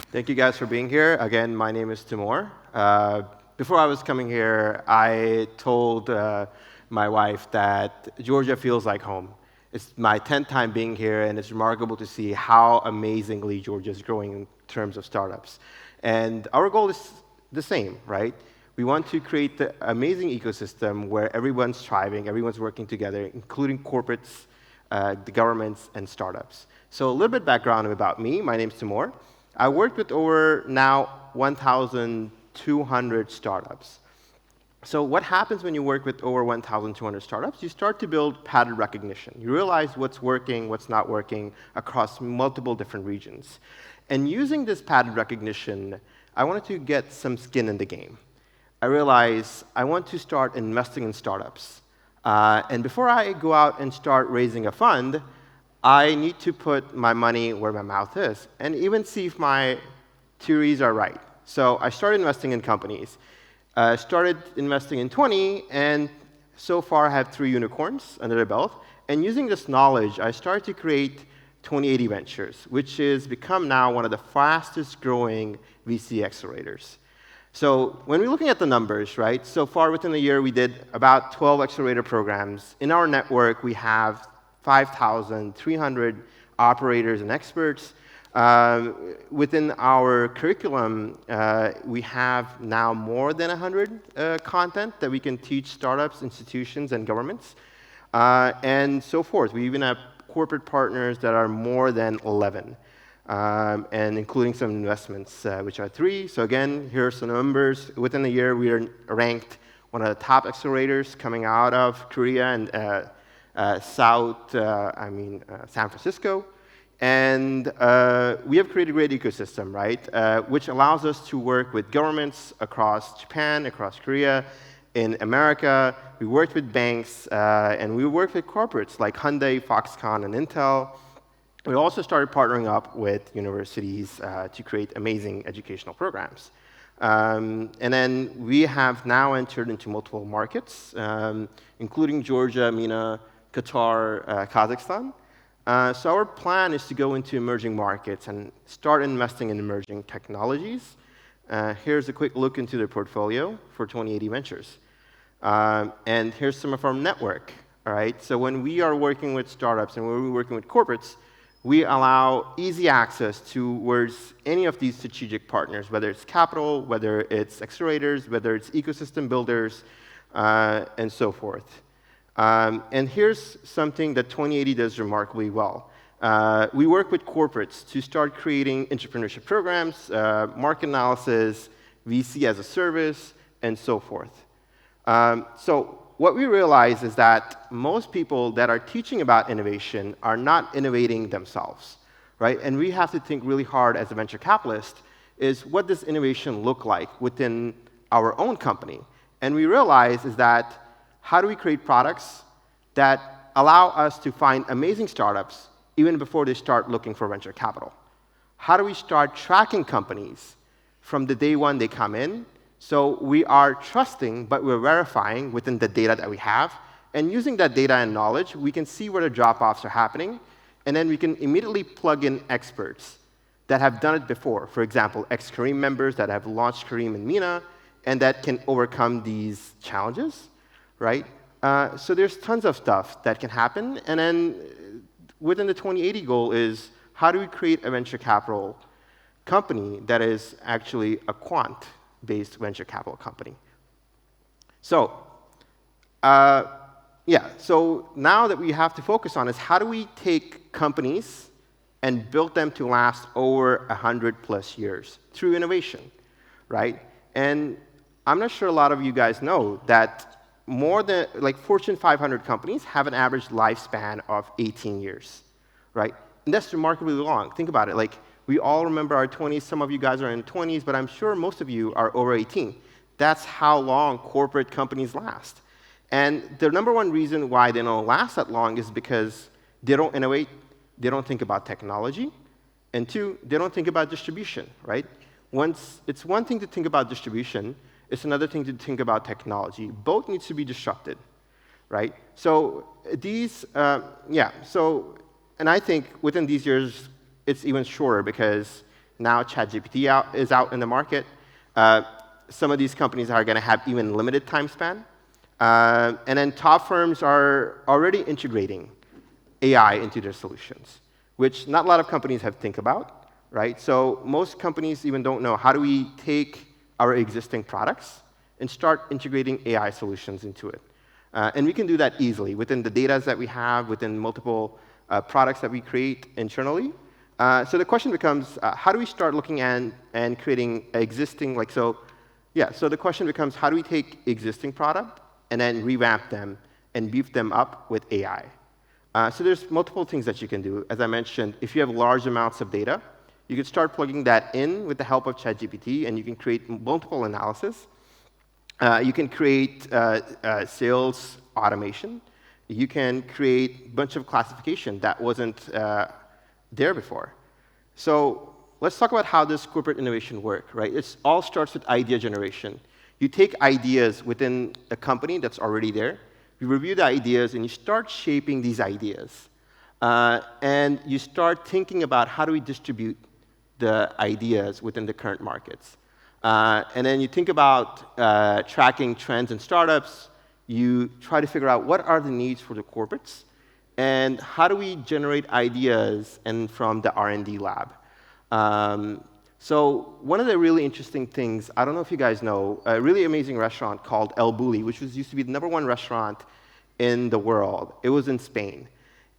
Thank you guys for being here. Again, my name is Timur. Before I was coming here, I told my wife that Georgia feels like home. It's my 10th time being here, and it's remarkable to see how amazingly Georgia is growing in terms of startups. And our goal is the same, right? We want to create the amazing ecosystem where everyone's thriving, everyone's working together, including corporates, the governments, and startups. So a little bit background about me. My name's Timur. I worked with over now 1,200 startups. So what happens when you work with over 1,200 startups? You start to build pattern recognition. You realize what's working, what's not working across multiple different regions. And using this pattern recognition, I wanted to get some skin in the game. I realized I want to start investing in startups. And before I go out and start raising a fund, I need to put my money where my mouth is and even see if my theories are right. So I started investing in companies. Started investing in 20, and so far I have 3 unicorns under the belt. And using this knowledge, I started to create 2080 Ventures, which has become now one of the fastest growing VC accelerators. So when we're looking at the numbers, right, so far within the year we did about 12 accelerator programs. In our network, we have 5,300 operators and experts. Within our curriculum, we have now more than 100 content that we can teach startups, institutions, and governments, and so forth. We even have corporate partners that are more than 11, and including some investments, which are 3. So again, here are some numbers. Within the year, we are ranked one of the top accelerators coming out of Korea and San Francisco. And we have created a great ecosystem, right, which allows us to work with governments across Japan, across Korea, in America. We worked with banks, and we worked with corporates like Hyundai, Foxconn, and Intel. We also started partnering up with universities to create amazing educational programs. And then we have now entered into multiple markets, including Georgia, MENA, Qatar, Kazakhstan. So our plan is to go into emerging markets and start investing in emerging technologies. Here's a quick look into their portfolio for 2080 Ventures. And here's some of our network. All right? So when we are working with startups and when we're working with corporates, we allow easy access towards any of these strategic partners, whether it's capital, whether it's accelerators, whether it's ecosystem builders, and so forth. And here's something that 2080 does remarkably well. We work with corporates to start creating entrepreneurship programs, market analysis, VC as a service, and so forth. So what we realize is that most people that are teaching about innovation are not innovating themselves, right? And we have to think really hard as a venture capitalist is what does innovation look like within our own company? And we realize is that how do we create products that allow us to find amazing startups even before they start looking for venture capital? How do we start tracking companies from the day one they come in? So we are trusting, but we're verifying within the data that we have. And using that data and knowledge, we can see where the drop-offs are happening. And then we can immediately plug in experts that have done it before. For example, ex-Careem members that have launched Careem in MENA and that can overcome these challenges, right? So there's tons of stuff that can happen. And then within the 2080 goal is how do we create a venture capital company that is actually a quant-based venture capital company? So so now that we have to focus on is how do we take companies and build them to last over 100+ years through innovation, right? And I'm not sure a lot of you guys know that more than, like, Fortune 500 companies have an average lifespan of 18 years, right? And that's remarkably long. Think about it. Like, we all remember our 20s. Some of you guys are in 20s, but I'm sure most of you are over 18. That's how long corporate companies last. And the number one reason why they don't last that long is because they don't innovate, they don't think about technology, and 2, they don't think about distribution, right? It's one thing to think about distribution, it's another thing to think about technology. Both needs to be disrupted, right? So these, and I think within these years, it's even shorter because Now ChatGPT is out in the market. Some of these companies are going to have even limited time span. And then top firms are already integrating AI into their solutions, which not a lot of companies have think about, right? So most companies even don't know how do we take our existing products and start integrating AI solutions into it. And we can do that easily within the data that we have, within multiple products that we create internally. So the question becomes, how do we start looking at and creating existing, so the question becomes, how do we take existing product and then revamp them and beef them up with AI? So there's multiple things that you can do. As I mentioned, if you have large amounts of data, you can start plugging that in with the help of ChatGPT, and you can create multiple analysis. You can create sales automation. You can create a bunch of classification that wasn't there before. So let's talk about how this corporate innovation works, right? It all starts with idea generation. You take ideas within a company that's already there. You review the ideas, and you start shaping these ideas. And you start thinking about how do we distribute the ideas within the current markets. And then you think about tracking trends in startups. You try to figure out what are the needs for the corporates, and how do we generate ideas and from the R&D lab. So one of the really interesting things, I don't know if you guys know, a really amazing restaurant called El Bulli, which used to be the #1 restaurant in the world. It was in Spain.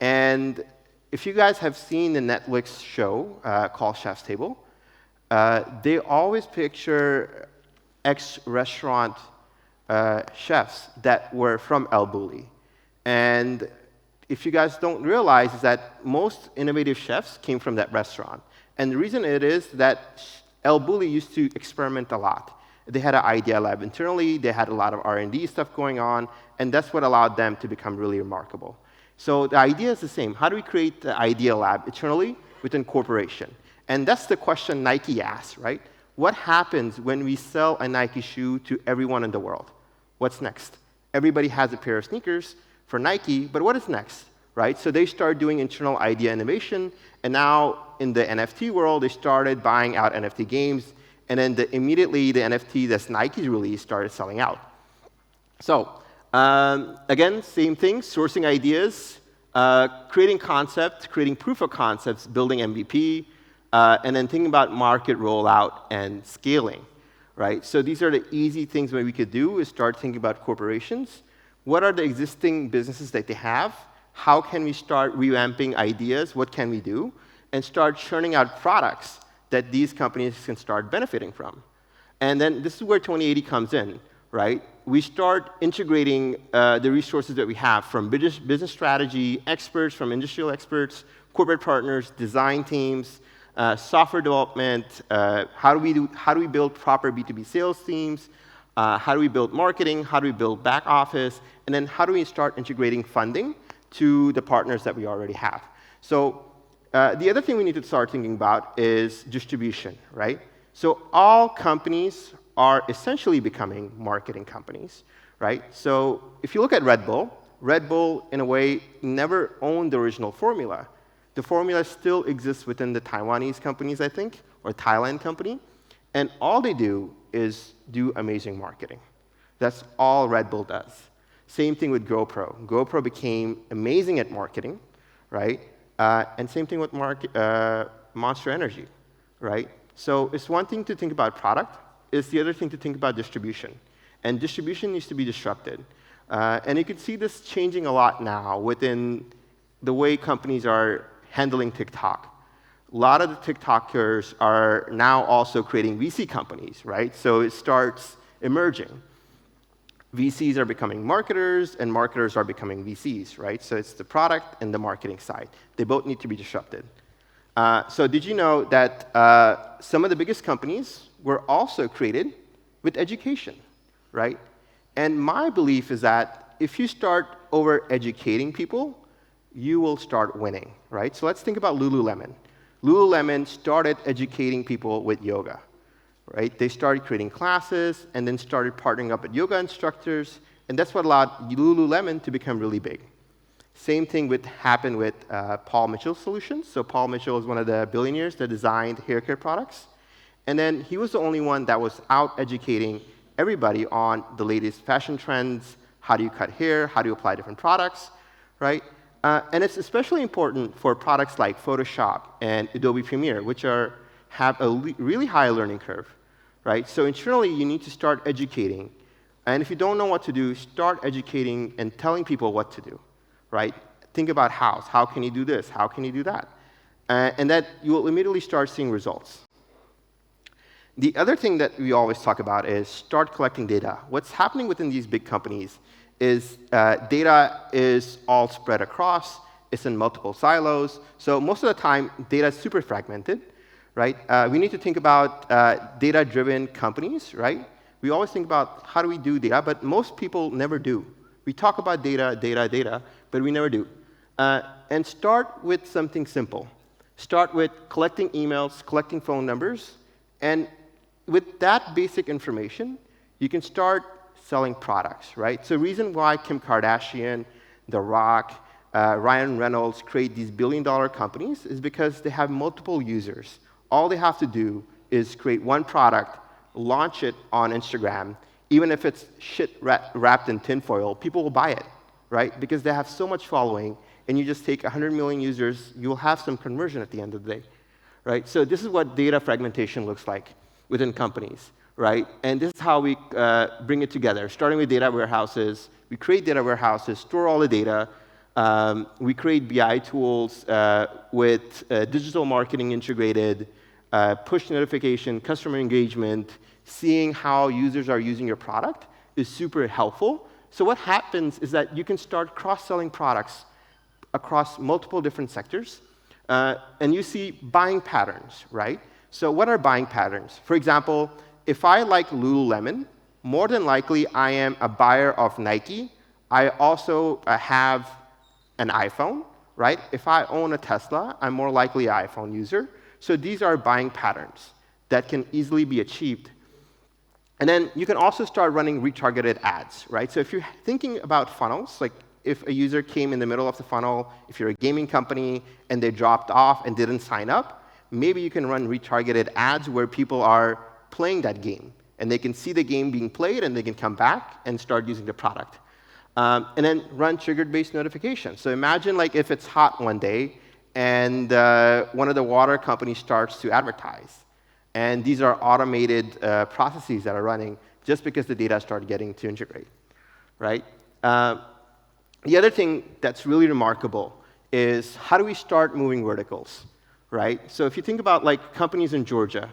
And if you guys have seen the Netflix show called Chef's Table, they always picture ex-restaurant chefs that were from El Bulli. And if you guys don't realize is that most innovative chefs came from that restaurant. And the reason it is that El Bulli used to experiment a lot. They had an idea lab internally. They had a lot of R&D stuff going on. And that's what allowed them to become really remarkable. So the idea is the same. How do we create the idea lab internally within corporation? And that's the question Nike asks, right? What happens when we sell a Nike shoe to everyone in the world? What's next? Everybody has a pair of sneakers for Nike, but what is next, right? So they start doing internal idea innovation, and now in the NFT world, they started buying out NFT games, and then immediately the NFT that's Nike's released started selling out. So again, same thing, sourcing ideas, creating concepts, creating proof of concepts, building MVP, and then thinking about market rollout and scaling, right? So these are the easy things that we could do is start thinking about corporations. What are the existing businesses that they have? How can we start revamping ideas? What can we do? And start churning out products that these companies can start benefiting from. And then this is where 2080 comes in, right? We start integrating the resources that we have from business strategy, experts, from industrial experts, corporate partners, design teams, software development, how do we build proper B2B sales teams, how do we build marketing, how do we build back office, and then how do we start integrating funding to the partners that we already have. So the other thing we need to start thinking about is distribution, right? So all companies are essentially becoming marketing companies, right? So if you look at Red Bull, in a way, never owned the original formula. The formula still exists within the Taiwanese companies, I think, or Thailand company. And all they do is do amazing marketing. That's all Red Bull does. Same thing with GoPro. GoPro became amazing at marketing, right? And same thing with Monster Energy, right? So it's one thing to think about product. It's the other thing to think about distribution. And distribution needs to be disrupted. And you can see this changing a lot now within the way companies are handling TikTok. A lot of the TikTokers are now also creating VC companies, right? So it starts emerging. VCs are becoming marketers, and marketers are becoming VCs, right? So it's the product and the marketing side. They both need to be disrupted. So did you know that some of the biggest companies were also created with education, right? And my belief is that if you start over-educating people, you will start winning, right? So let's think about Lululemon. Lululemon started educating people with yoga, right? They started creating classes and then started partnering up with yoga instructors, and that's what allowed Lululemon to become really big. Same thing happened with Paul Mitchell's solutions. So Paul Mitchell is one of the billionaires that designed hair care products. And then he was the only one that was out educating everybody on the latest fashion trends, how do you cut hair, how do you apply different products, right? And it's especially important for products like Photoshop and Adobe Premiere, which have a really high learning curve, right? So internally, you need to start educating. And if you don't know what to do, start educating and telling people what to do, right? Think about how. How can you do this? How can you do that? And that you will immediately start seeing results. The other thing that we always talk about is start collecting data. What's happening within these big companies is data is all spread across. It's in multiple silos. So most of the time, data is super fragmented, right? We need to think about data-driven companies, right? We always think about how do we do data, but most people never do. We talk about data, but we never do. And start with something simple. Start with collecting emails, collecting phone numbers, and with that basic information, you can start selling products, right? So the reason why Kim Kardashian, The Rock, Ryan Reynolds create these billion-dollar companies is because they have multiple users. All they have to do is create one product, launch it on Instagram. Even if it's shit wrapped in tinfoil, people will buy it, right? Because they have so much following, and you just take 100 million users, you'll have some conversion at the end of the day, right? So this is what data fragmentation looks like within companies, right? And this is how we bring it together, starting with data warehouses. We create data warehouses, store all the data. We create BI tools with digital marketing integrated, push notification, customer engagement, seeing how users are using your product is super helpful. So what happens is that you can start cross-selling products across multiple different sectors, and you see buying patterns, right? So what are buying patterns? For example, if I like Lululemon, more than likely I am a buyer of Nike. I also have an iPhone, right? If I own a Tesla, I'm more likely an iPhone user. So these are buying patterns that can easily be achieved. And then you can also start running retargeted ads, right? So if you're thinking about funnels, like if a user came in the middle of the funnel, if you're a gaming company and they dropped off and didn't sign up, maybe you can run retargeted ads where people are playing that game. And they can see the game being played, and they can come back and start using the product. And then run triggered-based notifications. So imagine like if it's hot one day, and one of the water companies starts to advertise. And these are automated processes that are running just because the data start getting to integrate, right? The other thing that's really remarkable is how do we start moving verticals, right? So if you think about like companies in Georgia,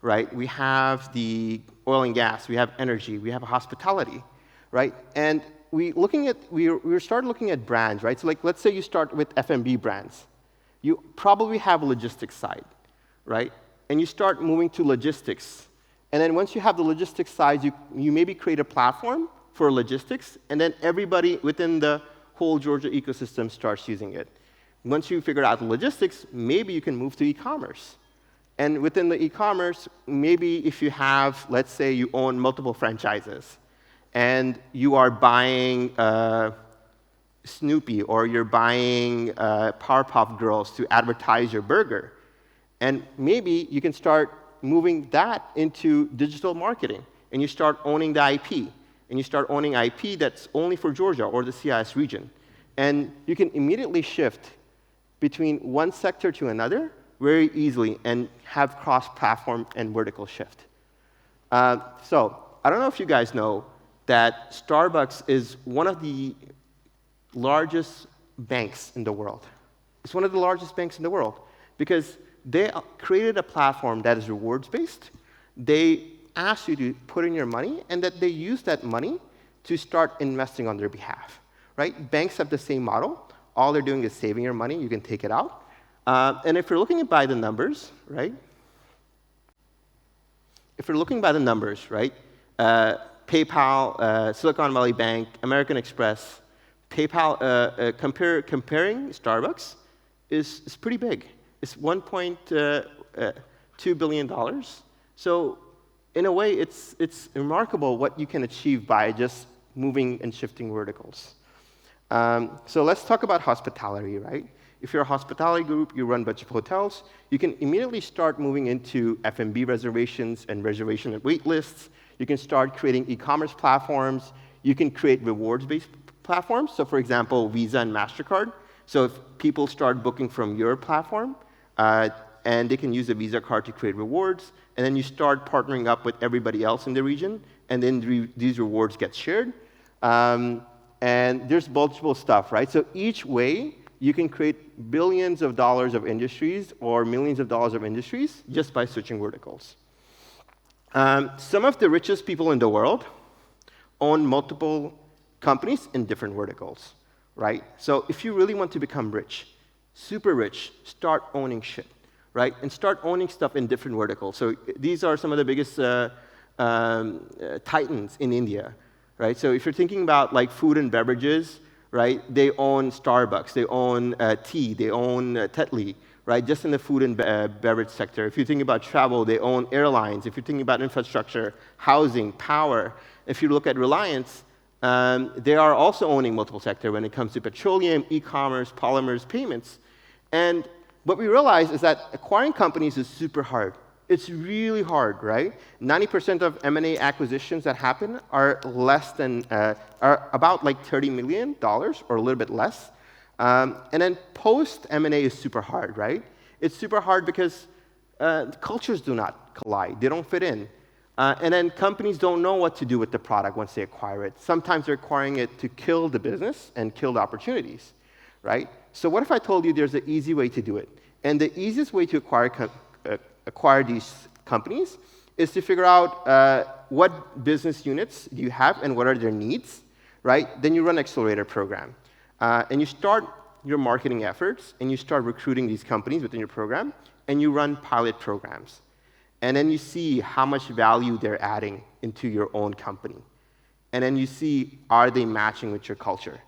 right? We have the oil and gas, we have energy, we have hospitality, right? And we started looking at brands, right? So like let's say you start with F&B brands. You probably have a logistics side, right? And you start moving to logistics. And then once you have the logistics side, you maybe create a platform for logistics, and then everybody within the whole Georgia ecosystem starts using it. Once you figure out the logistics, maybe you can move to e-commerce. And within the e-commerce, maybe if you have, let's say you own multiple franchises, and you are buying Snoopy, or you're buying Powerpuff Girls to advertise your burger. And maybe you can start moving that into digital marketing, and you start owning the IP. And you start owning IP that's only for Georgia or the CIS region. And you can immediately shift between one sector to another very easily and have cross-platform and vertical shift. So I don't know if you guys know that Starbucks is one of the largest banks in the world. It's one of the largest banks in the world because they created a platform that is rewards-based. They ask you to put in your money, and that they use that money to start investing on their behalf, right? Banks have the same model. All they're doing is saving your money. You can take it out. And if you're looking by the numbers, right? If you're looking by the numbers, right? PayPal, Silicon Valley Bank, American Express, PayPal, comparing Starbucks is pretty big. It's $1.2 billion. So in a way, it's remarkable what you can achieve by just moving and shifting verticals. So let's talk about hospitality, right? If you're a hospitality group, you run a bunch of hotels, you can immediately start moving into F&B reservations and reservation and wait lists. You can start creating e-commerce platforms. You can create rewards-based platforms. So for example, Visa and MasterCard. So if people start booking from your platform, and they can use the Visa card to create rewards, and then you start partnering up with everybody else in the region, and then these rewards get shared. And there's multiple stuff, right? So each way, you can create billions of dollars of industries or millions of dollars of industries just by switching verticals. Some of the richest people in the world own multiple companies in different verticals, right? So if you really want to become rich, super rich, start owning shit, right? And start owning stuff in different verticals. So these are some of the biggest titans in India, right? So if you're thinking about like food and beverages, right, they own Starbucks, they own tea, they own Tetley, right, just in the food and beverage sector. If you think about travel, they own airlines. If you're thinking about infrastructure, housing, power. If you look at Reliance, they are also owning multiple sectors when it comes to petroleum, e-commerce, polymers, payments. And what we realize is that acquiring companies is super hard. It's really hard, right? 90% of M&A acquisitions that happen are less than, are about like $30 million or a little bit less. And then post-M&A is super hard, right? It's super hard because cultures do not collide. They don't fit in. And then companies don't know what to do with the product once they acquire it. Sometimes they're acquiring it to kill the business and kill the opportunities, right? So what if I told you there's an easy way to do it? And the easiest way to acquire these companies is to figure out what business units do you have and what are their needs, right? Then you run an accelerator program. And you start your marketing efforts, and you start recruiting these companies within your program, and you run pilot programs. And then you see how much value they're adding into your own company. And then you see, are they matching with your culture?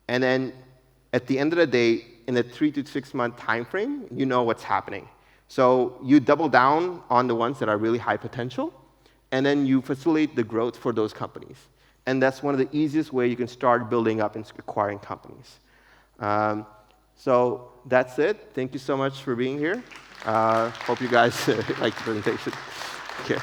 And then at the end of the day, in a 3 to 6 month time frame, you know what's happening. So you double down on the ones that are really high potential, and then you facilitate the growth for those companies. And that's one of the easiest ways you can start building up and acquiring companies. So that's it. Thank you so much for being here. Hope you guys liked the presentation. Okay.